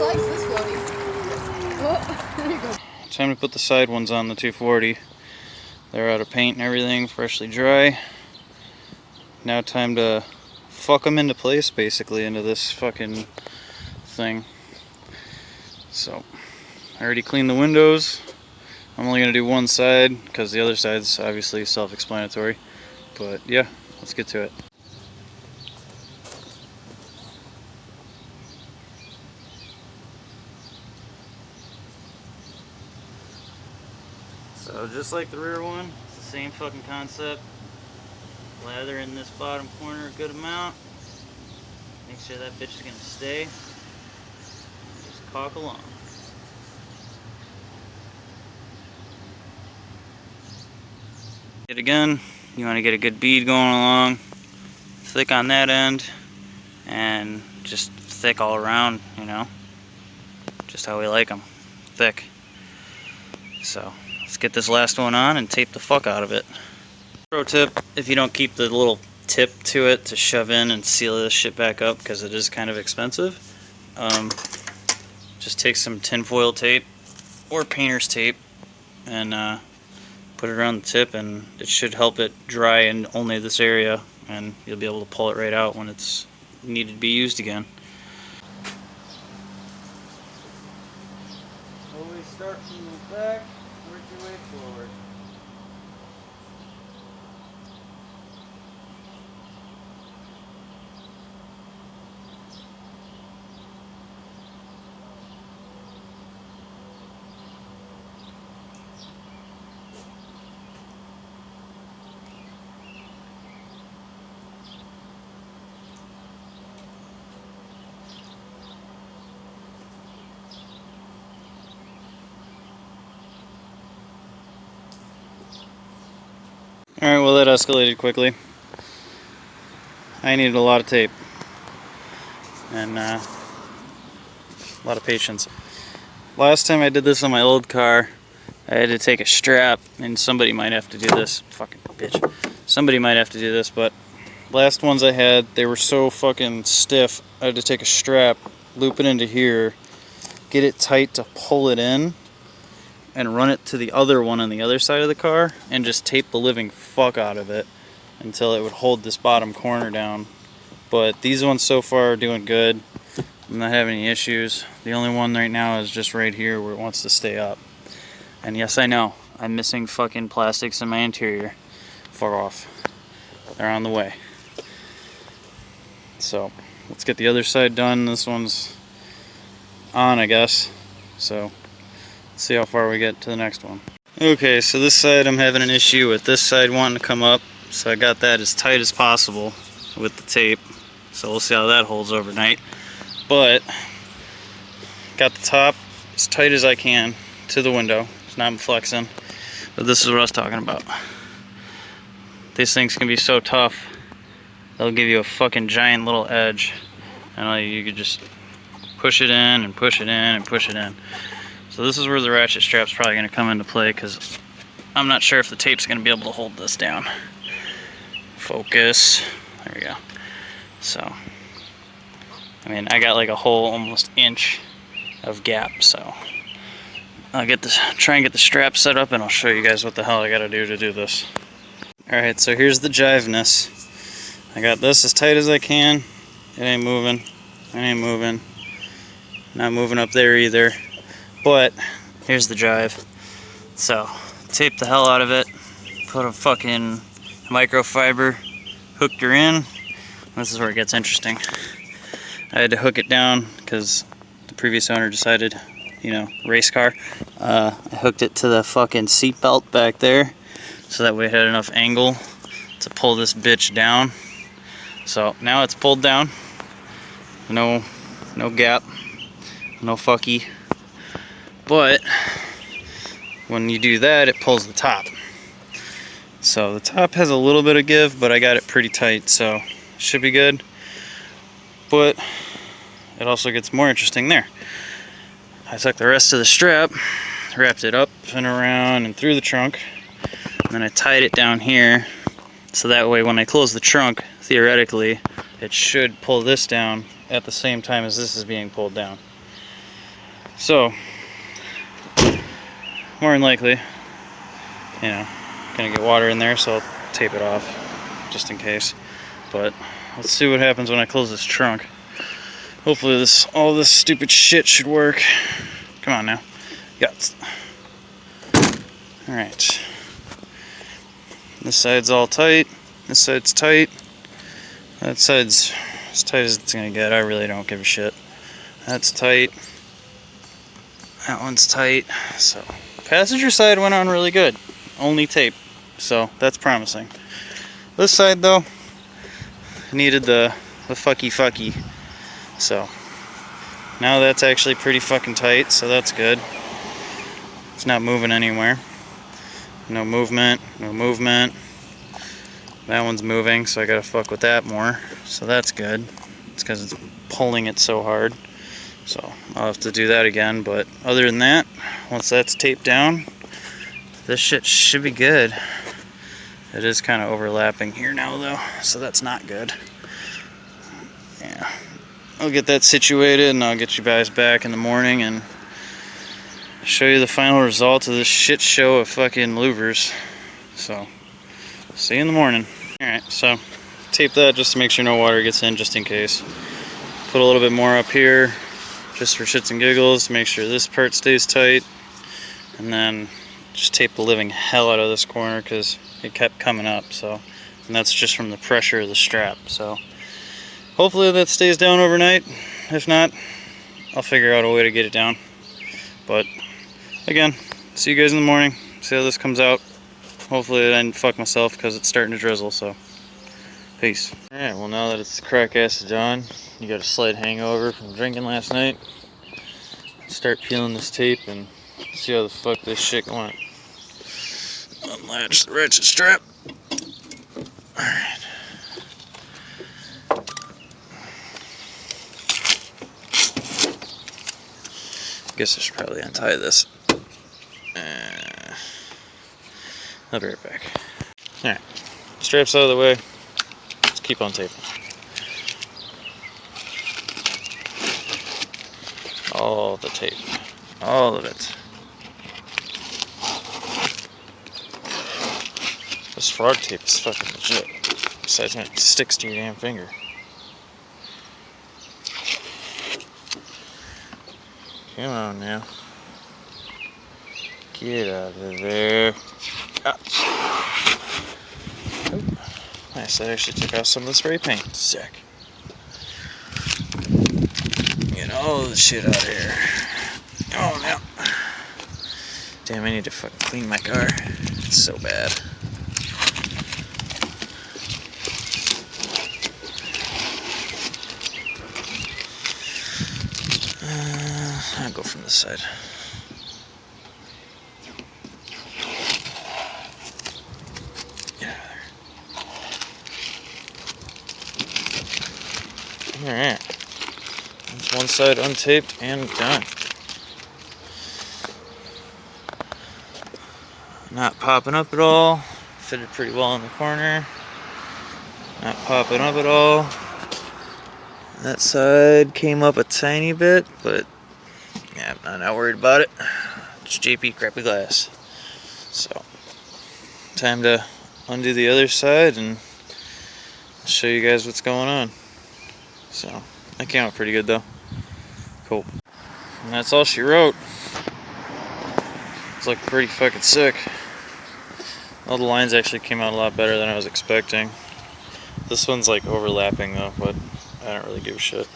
likes this floaty. Oh, there you go. Time to put the side ones on the 240. They're out of paint and everything, freshly dry. Now time to fuck them into place, basically, into this fucking thing. So, I already cleaned the windows. I'm only going to do one side, because the other side's obviously self-explanatory. But yeah, let's get to it. So just like the rear one, it's the same fucking concept. Lather in this bottom corner a good amount. Make sure that bitch is gonna stay. Just caulk along. It again, you want to get a good bead going along. Thick on that end, and just thick all around, you know. Just how we like them, thick. So let's get this last one on and tape the fuck out of it. Pro tip, if you don't keep the little tip to it to shove in and seal this shit back up, because it is kind of expensive, just take some tinfoil tape or painter's tape and put it around the tip, and it should help it dry in only this area, and you'll be able to pull it right out when it's needed to be used again. Always start from the back, work your way forward. Alright, well that escalated quickly. I needed a lot of tape and a lot of patience. Last time I did this on my old car, I had to take a strap, and somebody might have to do this. Fucking bitch. Somebody might have to do this, but last ones I had, they were so fucking stiff, I had to take a strap, loop it into here, get it tight to pull it in, and run it to the other one on the other side of the car, and just tape the living fuck out of it until it would hold this bottom corner down. But these ones so far are doing good. I'm not having any issues. The only one right now is just right here where it wants to stay up. And yes, I know, I'm missing fucking plastics in my interior. Fuck off. They're on the way. So, let's get the other side done. This one's on, I guess. So, let's see how far we get to the next one. Okay, so this side I'm having an issue with this side wanting to come up. So I got that as tight as possible with the tape. So we'll see how that holds overnight. But, got the top as tight as I can to the window. It's not flexing. But this is what I was talking about. These things can be so tough. They'll give you a fucking giant little edge. And you could just push it in and push it in and push it in. So this is where the ratchet strap's probably going to come into play, because I'm not sure if the tape's going to be able to hold this down. Focus. There we go. So, I mean, I got like a whole almost inch of gap, so I'll try and get the strap set up, and I'll show you guys what the hell I got to do this. Alright, so here's the jiveness. I got this as tight as I can. It ain't moving. It ain't moving. Not moving up there either. But here's the jive. So tape the hell out of it, put a fucking microfiber, hooked her in. This is where it gets interesting. I had to hook it down because the previous owner decided, you know, race car. I hooked it to the fucking seat belt back there, so that way it had enough angle to pull this bitch down. So now it's pulled down. No gap, no fucky. But when you do that, it pulls the top. So the top has a little bit of give, but I got it pretty tight, so it should be good. But it also gets more interesting there. I took the rest of the strap, wrapped it up and around and through the trunk, and then I tied it down here, so that way when I close the trunk, theoretically, it should pull this down at the same time as this is being pulled down. So, more than likely, gonna get water in there, so I'll tape it off just in case. But let's see what happens when I close this trunk. Hopefully all this stupid shit should work. Come on now. Yes. Alright. This side's all tight. This side's tight. That side's as tight as it's gonna get. I really don't give a shit. That's tight. That one's tight. So, passenger side went on really good. Only tape. So, that's promising. This side, though, needed the fucky. So, now that's actually pretty fucking tight, so that's good. It's not moving anywhere. No movement, no movement. That one's moving, so I gotta fuck with that more. So that's good. It's because it's pulling it so hard. So I'll have to do that again, but other than that, once that's taped down, this shit should be good. It is kind of overlapping here now though, so that's not good. Yeah, I'll get that situated and I'll get you guys back in the morning and show you the final result of this shit show of fucking louvers. So, see you in the morning. Alright, so tape that just to make sure no water gets in, just in case. Put a little bit more up here, just for shits and giggles, to make sure this part stays tight. And then just tape the living hell out of this corner because it kept coming up. So, and that's just from the pressure of the strap. So, hopefully that stays down overnight. If not, I'll figure out a way to get it down. But again, see you guys in the morning. See how this comes out. Hopefully I didn't fuck myself because it's starting to drizzle, so peace. Alright, well now that it's the crack acid on, you got a slight hangover from drinking last night. Start peeling this tape and see how the fuck this shit went. Unlatch the ratchet strap. Alright. Guess I should probably untie this. I'll be right back. Alright, straps out of the way. Let's keep on taping. All the tape. All of it. This frog tape is fucking legit. Besides when it sticks to your damn finger. Come on now. Get out of there. Ouch. Oh, nice, that actually took off some of the spray paint. Sick. Get all the shit out of here. Oh, no. Damn, I need to fucking clean my car. It's so bad. I'll go from this side. Alright, that's one side untaped and done. Not popping up at all. Fitted pretty well in the corner. Not popping up at all. That side came up a tiny bit, but yeah, I'm not worried about it. It's JP crappy glass. So, time to undo the other side and show you guys what's going on. So, that came out pretty good though. Cool. And that's all she wrote. It's looking pretty fucking sick. All the lines actually came out a lot better than I was expecting. This one's like overlapping though, but I don't really give a shit.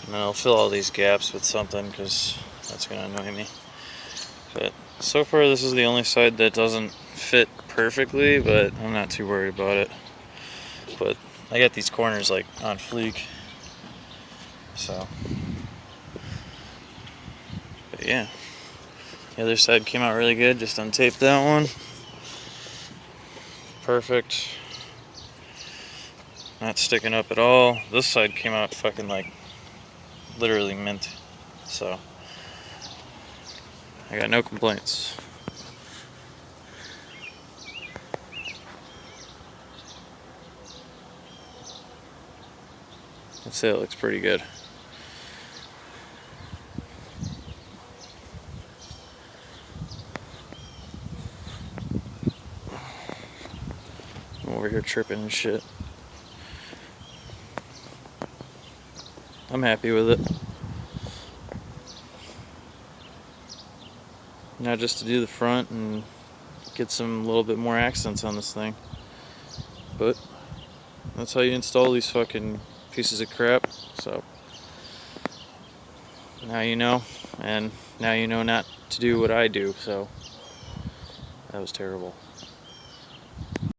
And I'll fill all these gaps with something because that's gonna annoy me. But so far this is the only side that doesn't fit perfectly, but I'm not too worried about it. But I got these corners like on fleek, so. But yeah, the other side came out really good. Just untaped that one. Perfect. Not sticking up at all. This side came out fucking like literally mint. So I got no complaints. I'd say it looks pretty good. over here tripping and shit. I'm happy with it. Now just to do the front and get some little bit more accents on this thing. But that's how you install these fucking pieces of crap. So now you know, and now you know not to do what I do. So that was terrible.